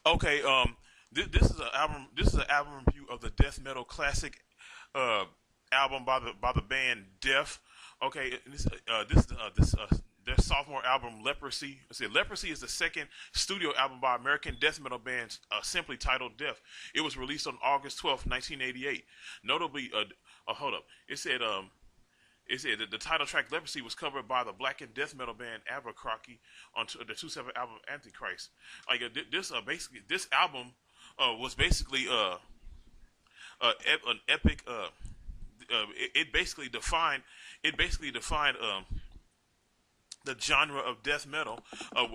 Okay, this is an album. This is an album review of the death metal classic uh, album by the band Death. Okay, this their sophomore album Leprosy. Let's see, Leprosy is the second studio album by American death metal band simply titled Death. It was released on August 12th, 1988. Notably, hold up. It said that the title track "Leprosy" was covered by the blackened death metal band Abercrombie on the 27 album Antichrist. Like basically, this album was basically an epic. It basically defined the genre of death metal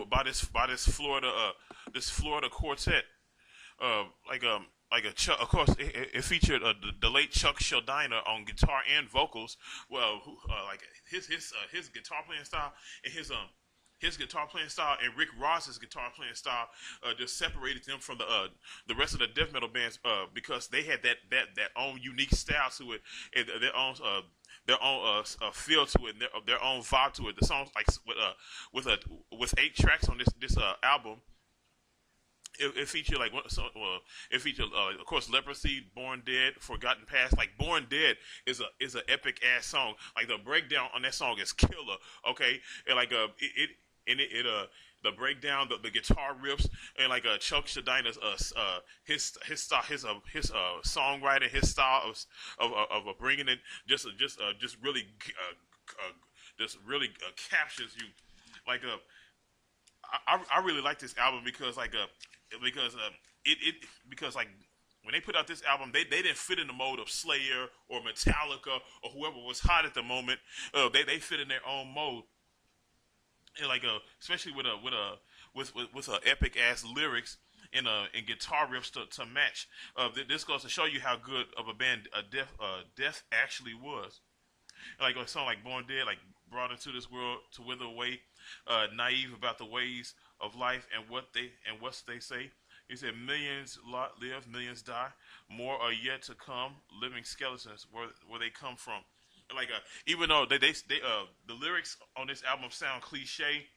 by this Florida quartet. Of course, it featured the late Chuck Schuldiner on guitar and vocals. Well, like his guitar playing style and his guitar playing style and Rick Ross's guitar playing style just separated them from the rest of the death metal bands because they had that own unique style to it and their own feel to it, and their own vibe to it. The songs like with 8 tracks on this album. It featured it featured of course Leprosy, Born Dead, Forgotten Past. Like Born Dead is an epic ass song. Like the breakdown on that song is killer. Okay, and like the breakdown, the guitar riffs, and like Chuck Schediner's his style, his songwriting, his style of bringing it just really captures you. Like I really like this album because because like when they put out this album, they didn't fit in the mode of Slayer or Metallica or whoever was hot at the moment. They fit in their own mode, and like especially with epic ass lyrics and guitar riffs to match. This goes to show you how good of a band Death actually was. Like a song like Born Dead, like brought into this world to wither away, naive about the ways of life and what they say. He said, "Millions live, millions die. More are yet to come. Living skeletons, where they come from." Like even though the lyrics on this album sound cliche,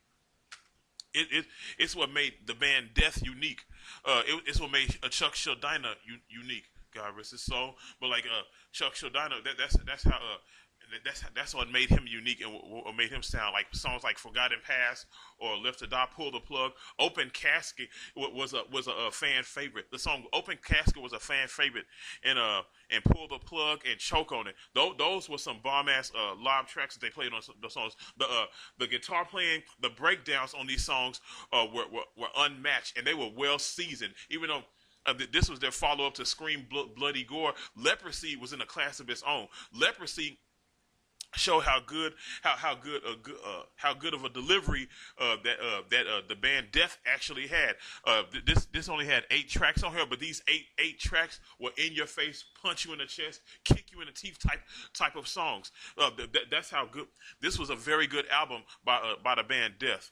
it's what made the band Death unique. It's what made Chuck Schuldiner unique. God rest his soul. But like Chuck Schuldiner, that's how that's what made him unique and what made him sound like songs like "Forgotten Past" or "Left to Die," "Pull the Plug." "Open Casket" was a fan favorite. The song "Open Casket" was a fan favorite, and "Pull the Plug" and "Choke on It." Those were some bomb ass live tracks that they played on the songs. The guitar playing, the breakdowns on these songs were unmatched, and they were well seasoned. Even though this was their follow up to "Scream Bloody Gore," Leprosy was in a class of its own. Leprosy show how good of a delivery that the band Death actually had. This only had 8 tracks on here, but these eight tracks were in your face, punch you in the chest, kick you in the teeth type of songs. That's how good. This was a very good album by the band Death.